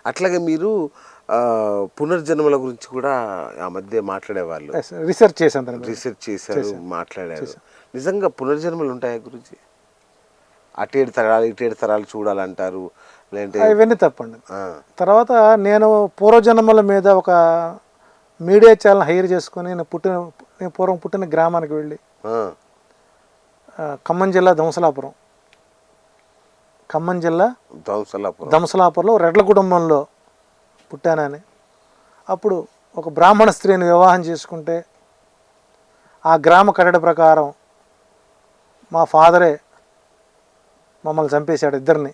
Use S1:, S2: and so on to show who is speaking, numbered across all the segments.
S1: అట్లాగే మీరు పునర్జన్మల గురించి కూడా ఆ మధ్య మాట్లాడేవాళ్ళు.
S2: రీసెర్చ్ చేశాను,
S1: రీసెర్చ్ చేశారు, మాట్లాడారు. నిజంగా పునర్జన్మలు ఉంటాయా గురించి? అటేడు తరాలు ఇటేడు తరాలు చూడాలంటారు, లేదంటే
S2: ఇవన్నీ తప్పండి. తర్వాత నేను పూర్వజన్మల మీద ఒక మీడియా ఛానల్ హైర్ చేసుకుని నేను పూర్వం పుట్టిన గ్రామానికి వెళ్ళి, ఖమ్మం జిల్లా దంసలాపురంలో రెడ్ల కుటుంబంలో పుట్టానని, అప్పుడు ఒక బ్రాహ్మణ స్త్రీని వివాహం చేసుకుంటే ఆ గ్రామ కట్టడ ప్రకారం మా ఫాదరే మమ్మల్ని చంపేశాడు, ఇద్దరిని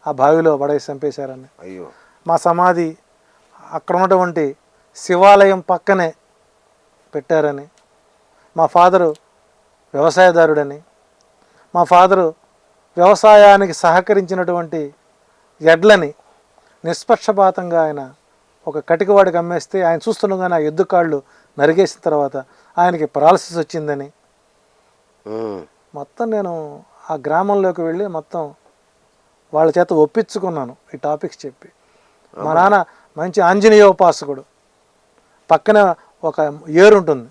S2: ఆ బావిలో పడేసి చంపేశారని.
S1: అయ్యో.
S2: మా సమాధి అక్కడ ఉన్నటువంటి శివాలయం పక్కనే పెట్టారని, మా ఫాదరు వ్యవసాయదారుడని, మా ఫాదరు వ్యవసాయానికి సహకరించినటువంటి ఎడ్లని నిష్పక్షపాతంగా ఆయన ఒక కటికవాడికి అమ్మేస్తే ఆయన చూస్తుండగానే ఆ ఎద్దు కాళ్ళు నరిగేసిన తర్వాత ఆయనకి పెరాలసిస్ వచ్చిందని, మొత్తం నేను ఆ గ్రామంలోకి వెళ్ళి మొత్తం వాళ్ళ చేత ఒప్పించుకున్నాను ఈ టాపిక్స్ చెప్పి. మా నాన్న మంచి ఆంజనేయోపాసకుడు, పక్కన ఒక ఏరు ఉంటుంది,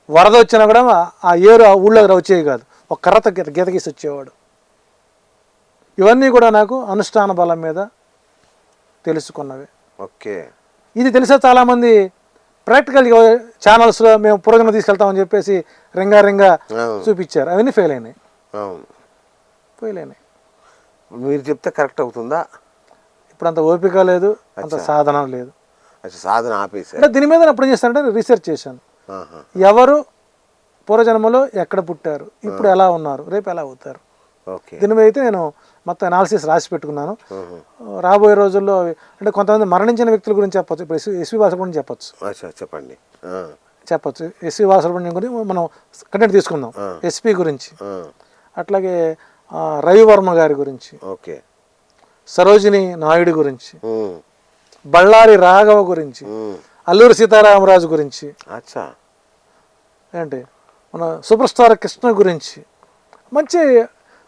S2: వరద వచ్చినా కూడా ఆ ఏరు ఆ ఊళ్ళో వచ్చేవి కాదు, ఒక కర్రత గీతగీసి వచ్చేవాడు. ఇవన్నీ కూడా నాకు అనుష్ఠాన బలం మీద తెలుసుకున్నవి.
S1: ఓకే.
S2: ఇది తెలిసే చాలామంది ప్రాక్టికల్ ఛానల్స్లో మేము పురోగమ తీసుకెళ్తామని చెప్పేసి రింగా చూపించారు, అవన్నీ ఫెయిల్ అయినాయి.
S1: మీరు చెప్తే కరెక్ట్ అవుతుందా?
S2: ఇప్పుడు అంత ఓపిక లేదు, అంత సాధన లేదు.
S1: సాధన ఆపేసి
S2: అంటే దీని మీద అప్పుడు ఏం చేస్తానంటే రీసెర్చ్ చేశాను. ఎవరు పూర్వజన్మలో ఎక్కడ పుట్టారు, ఇప్పుడు ఎలా ఉన్నారు, రేపు ఎలా అవుతారు, దీని మీద అయితే నేను మొత్తం అనాలిసిస్ రాసి పెట్టుకున్నాను. రాబోయే రోజుల్లో అంటే కొంతమంది మరణించిన వ్యక్తుల గురించి చెప్పచ్చు, ఇప్పుడు ఎస్వి బాలసుబ్రహ్మణ్యం చెప్పచ్చు. ఎస్వి బాలసుబ్రహ్మణ్యం గురించి మనం కంటెంట్ తీసుకుందాం. ఎస్పీ గురించి, అట్లాగే రవివర్మ గారి గురించి, సరోజిని నాయుడు గురించి, బళ్ళారి రాఘవ గురించి, అల్లూరి సీతారామరాజు గురించి, ఏంటి మన సూపర్ స్టార్ కృష్ణ గురించి మంచి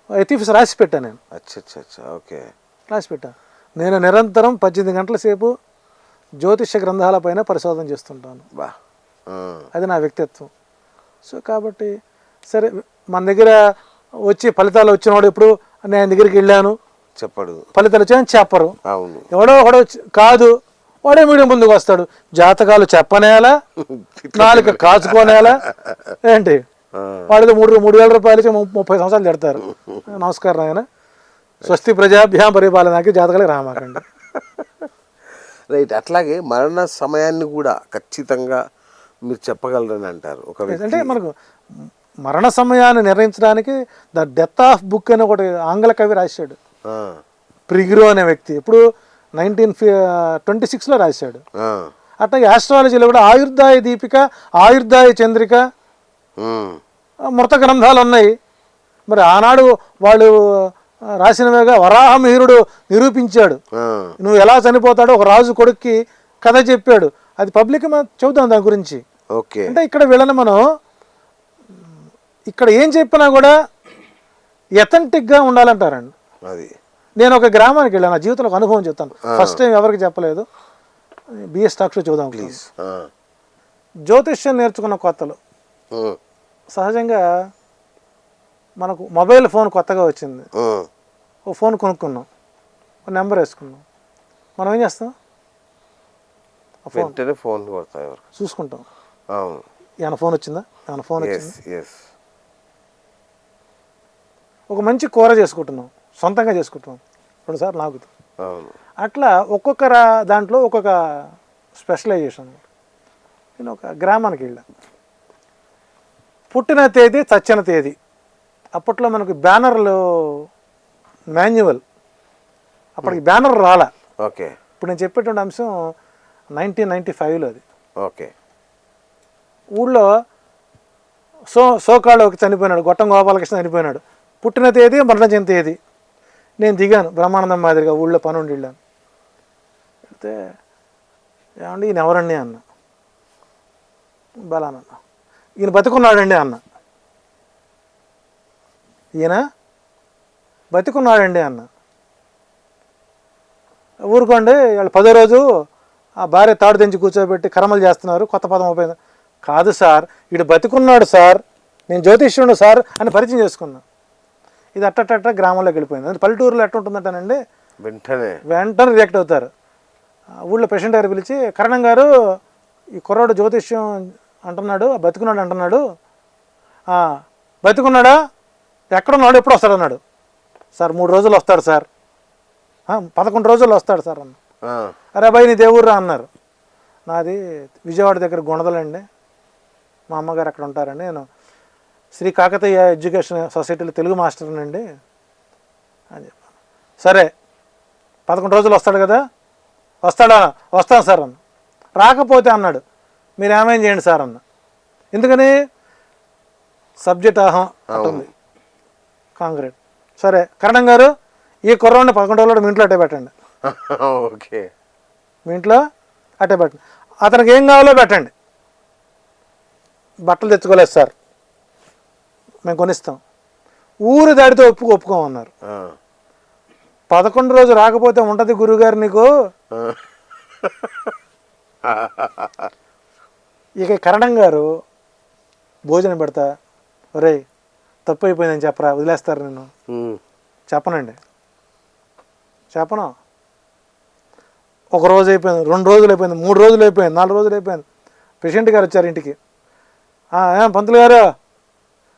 S2: ఎథిక్స్ రాసి పెట్టాను నేను. రాసి పెట్టాను. నేను నిరంతరం 18 గంటల సేపు జ్యోతిష గ్రంథాలపైన పరిశోధన చేస్తుంటాను. అది నా వ్యక్తిత్వం. సో కాబట్టి సరే, మన దగ్గర వచ్చి ఫలితాలు వచ్చినవాడు ఎప్పుడు నేను దగ్గరికి వెళ్ళాను
S1: చెప్పడు,
S2: ఫలితాలు వచ్చాయని చెప్పరు. ఎవడో ఒకడో కాదు, వాడే మీడియం ముందుకు వస్తాడు, జాతకాలు చెప్పనేలా, నాలుక కాచుకోనేలా, ఏంటి వాడికి 3,000 రూపాయలు 30 సంవత్సరాలు తిడతారు. నమస్కారం ఆయన, స్వస్తి ప్రజాభ్యాం పరిపాలనకి జాతకాలకి రామాకండి.
S1: రైట్. అట్లాగే మరణ సమయాన్ని కూడా ఖచ్చితంగా మీరు చెప్పగలరని అంటారు.
S2: అంటే మనకు మరణ సమయాన్ని నిర్ణయించడానికి ద డెత్ ఆఫ్ బుక్ అని ఒకటి ఆంగ్ల కవి రాశాడు, ప్రిగ్రో అనే వ్యక్తి. ఇప్పుడు 1926లో రాశాడు. అట్లాగే ఆస్ట్రాలజీలో కూడా ఆయుర్దాయ దీపిక, ఆయుర్దాయ చంద్రిక, మృత గ్రంథాలు ఉన్నాయి. మరి ఆనాడు వాళ్ళు రాసినవిగా వరాహమిహిరుడు నిరూపించాడు, నువ్వు ఎలా చనిపోతాడో ఒక రాజు కొడుక్కి కథ చెప్పాడు. అది పబ్లిక్ చెబుతాం దాని గురించి. అంటే ఇక్కడ వీళ్ళని మనం ఇక్కడ ఏం చెప్పినా కూడా ఎథెంటిక్గా ఉండాలంటారండి. నేను ఒక గ్రామానికి వెళ్ళాను, నా జీవితంలో ఒక అనుభవం చెప్తాను. ఫస్ట్ టైం ఎవరికి చెప్పలేదు, బిఎస్ టాక్స్లో చూద్దాం ప్లీజ్. జ్యోతిష్యం నేర్చుకున్న కొత్తలో సహజంగా మనకు మొబైల్ ఫోన్ కొత్తగా వచ్చింది, ఓ ఫోన్ కొనుక్కున్నాం, ఒక నెంబర్ వేసుకున్నాం. మనం ఏం చేస్తాం,
S1: ఫోన్
S2: చూసుకుంటాం, ఏమైనా ఫోన్ వచ్చిందా, ఏమైనా ఫోన్ వచ్చిందా. ఒక మంచి కూర చేసుకుంటున్నాం, సొంతంగా చేసుకుంటున్నాం, 2 సార్లు నాకుతాం. అట్లా ఒక్కొక్క దాంట్లో ఒక్కొక్క స్పెషలైజేషన్. నేను ఒక గ్రామానికి వెళ్ళాను, పుట్టిన తేదీ చచ్చిన తేదీ. అప్పట్లో మనకు బ్యానర్లు మాన్యువల్, అప్పటికి బ్యానర్ రాలా. ఇప్పుడు నేను చెప్పేటువంటి అంశం 1995లో అది. ఊళ్ళో సోకాళ్ళు ఒక చనిపోయినాడు, గొట్టం గోపాలకృష్ణ చనిపోయినాడు, పుట్టిన తేదీ మరణించిన తేదీ. నేను దిగాను బ్రహ్మానందం మాదిరిగా, ఊళ్ళో పని ఉండి వెళ్ళాను. అయితే ఏమండి ఈయన ఎవరండి అన్న, బలానన్న, ఈయన బతికున్నాడండి అన్న, ఈయన బతికున్నాడండి అన్న. ఊరుకోండి వాళ్ళు 10వ రోజు ఆ భార్య తాడు తెంచి కూర్చోబెట్టి కర్మలు చేస్తున్నారు, కొత్త పదం అయిపోయింది. కాదు సార్, వీడు బతికున్నాడు సార్, నేను జ్యోతిష్యుడు సార్ అని పరిచయం చేసుకున్నా. ఇది అట్టట్ట గ్రామంలోకి వెళ్ళిపోయింది. అంటే పల్లెటూరులో ఎట్ట ఉంటుందంటానండి, వెంటనే రియాక్ట్ అవుతారు. ఊళ్ళో ప్రెసిడెంట్ గారు పిలిచి, కరణం గారు ఈ కుర్రాడు జ్యోతిష్యం అంటున్నాడు, బతుకున్నాడు అంటున్నాడు, బతుకున్నాడా, ఎక్కడున్నాడు, ఎప్పుడు వస్తాడు అన్నాడు. సార్ 3 రోజులు వస్తాడు సార్, 11 రోజుల్లో వస్తాడు సార్ అన్న. అరే అబ్బాయి నీ దేవుర్రా అన్నారు. నాది విజయవాడ దగ్గర గుణదలండి, మా అమ్మగారు అక్కడ ఉంటారండి, నేను శ్రీ కాకతీయ ఎడ్యుకేషన్ సొసైటీలో తెలుగు మాస్టర్నండి అని చెప్పాను. సరే 11 రోజులు వస్తాడు కదా, వస్తాను సార్ అన్న. రాకపోతే అన్నాడు, మీరు ఏమైనా చేయండి సార్ అన్న. ఎందుకని సబ్జెక్ట్ అటుంది కాంక్రీట్. సరే కరణం గారు ఈ కుర్రాడిని 11 రోజులు మీ ఇంట్లో అట్టే పెట్టండి.
S1: ఓకే,
S2: మీ ఇంట్లో అట్టే పెట్టండి, అతనికి ఏం కావాలో పెట్టండి. బట్టలు తెచ్చుకోలేదు సార్, మేము కొనిస్తాం. ఊరు దాడితో ఒప్పుకోమన్నారు. 11 రోజు రాకపోతే ఉంటుంది గురువుగారు నీకు. ఇక కరణం గారు భోజనం పెడతా, ఒరే తప్పు అయిపోయిందని చెప్పరా, వదిలేస్తారు నేను. చెప్పనండి, చెప్పను. 1 రోజు అయిపోయింది, 2 రోజులు అయిపోయింది, 3 రోజులు అయిపోయింది, 4 రోజులు అయిపోయింది. ప్రెసిడెంట్ గారు వచ్చారు ఇంటికి. ఏం పంతులు గారు,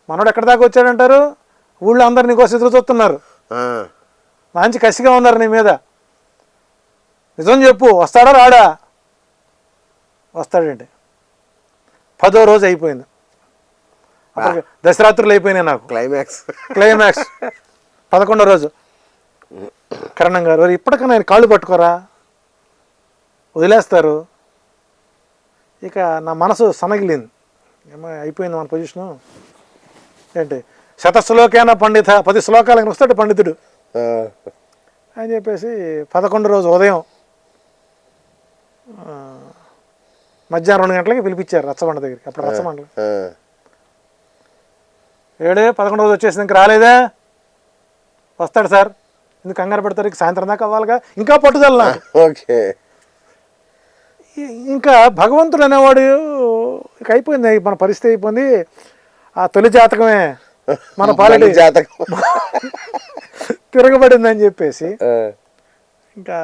S2: మనోడు ఎక్కడి దాకా వచ్చాడంటారు, ఊళ్ళో అందరు నీకోసం ఎదురు చూస్తున్నారు, మంచి కసిగా ఉన్నారు నీ మీద, నిజం చెప్పు, వస్తాడా రాడా. వస్తాడండి. 10వ రోజు అయిపోయింది, అప్పటికి దశరాత్రులు అయిపోయినాయి నాకు. క్లైమాక్స్ 11వ రోజు. కరణం గారు ఇప్పటికన్నా ఆయన కాళ్ళు పట్టుకోరా, వదిలేస్తారు. ఇక నా మనసు సనగిలింది, ఏమో అయిపోయింది మన పొజిషను. ఏంటి శతశ్లోకైనా పండిత, 10 శ్లోకాలకు వస్తాడు పండితుడు అని చెప్పేసి 11 రోజు ఉదయం మధ్యాహ్నం 2 గంటలకి పిలిపించారు రచ్చబండ దగ్గరికి. అప్పుడు రచ్చబండలు 11 రోజు వచ్చేసి ఇంక రాలేదా, వస్తాడు సార్, ఎందుకు కంగారు పెడతారు, ఇక సాయంత్రం దాకా అవ్వాలిగా, ఇంకా పట్టుదల నాకు.
S1: ఓకే,
S2: ఇంకా భగవంతుడు అనేవాడు ఇక అయిపోయింది, మన పరిస్థితి అయిపోయింది. ఆ తొలి జాతకమే మన పాలటి
S1: జాతకం
S2: తిరగబడిందని చెప్పేసి ఇంకా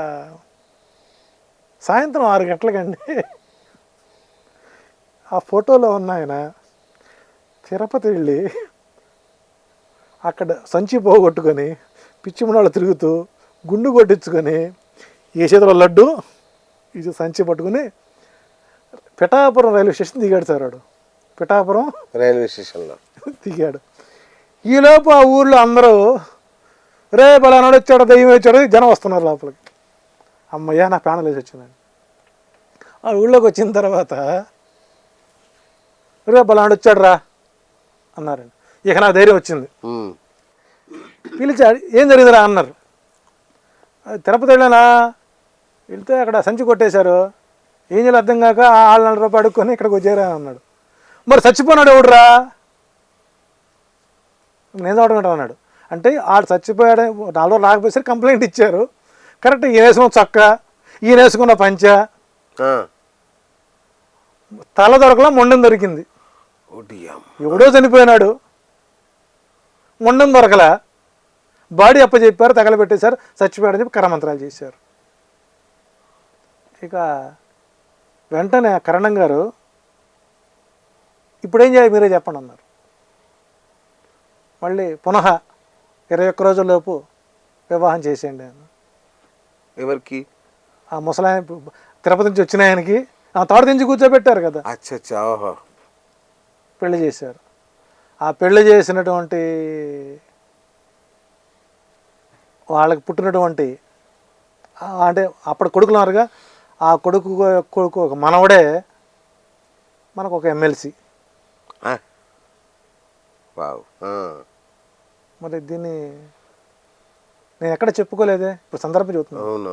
S2: సాయంత్రం 6 గంటలకండి ఆ ఫోటోలో ఉన్న ఆయన తిరుపతి వెళ్ళి అక్కడ సంచి పోగొట్టుకొని పిచ్చి మునాళ్ళు తిరుగుతూ గుండు కొట్టించుకొని ఏ చేతిలో లడ్డు ఇది సంచి పట్టుకుని పిఠాపురం రైల్వే స్టేషన్ దిగాడు సార్. వాడు పిఠాపురం
S1: రైల్వే స్టేషన్లో
S2: దిగాడు. ఈలోపు ఆ ఊర్లో అందరూ రే బలానాడు వచ్చాడు, దయ్యం వచ్చాడు, జనం వస్తున్నారు లోపలికి. అమ్మయ్య నా ప్రాణం లేచి వచ్చిందండి. ఆ ఊళ్ళోకి వచ్చిన తర్వాత రే బలానాడు వచ్చాడు రా అన్నారండి. ఇక నా ధైర్యం వచ్చింది. పిలిచాడు, ఏం జరిగిందిరా అన్నారు. తిరుపతి వెళ్ళానా, వెళ్తే అక్కడ సంచి కొట్టేశారు, ఏం చేయాలి అర్థం కాక 400 రూపాయలు అడుక్కొని ఇక్కడికి వచ్చారా అన్నాడు. మరి చచ్చిపోయినాడు ఎవడురా, నేను చూడమంటా అన్నాడు. అంటే ఆడు చచ్చిపోయాడు 4 రోజులు రాకపోయేసరికి కంప్లైంట్ ఇచ్చారు. కరెక్ట్ ఈయన వేసుకున్న చొక్క, ఈయన వేసుకున్న పంచ, తల దొరకలా, మొండం దొరికింది. ఎవడో చనిపోయినాడు, మొండం దొరకలా, బాడీ అప్పచెప్పారు, తగలబెట్టేశారు, చచ్చిపోయాడని చెప్పి కరమంత్రాలు చేశారు. ఇక వెంటనే కరణం గారు ఇప్పుడేం చేయాలి మీరే చెప్పండి అన్నారు. మళ్ళీ పునః 21 రోజుల్లోపు వివాహం చేసేయండి అన్న.
S1: ఎవరికి?
S2: ఆ ముసలాయన తిరుపతి నుంచి వచ్చిన ఆయనకి తాడు దించి కూర్చోబెట్టారు కదా, పెళ్లి చేశారు. ఆ పెళ్లి చేసినటువంటి వాళ్ళకి పుట్టినటువంటి అంటే అప్పుడు కొడుకులున్నారుగా, ఆ కొడుకు ఒక మనవడే మనకు ఒక ఎమ్మెల్సీ. మరి దీన్ని నేను ఎక్కడ చెప్పుకోలేదే, ఇప్పుడు సందర్భం చెబుతున్నాను.
S1: అవును.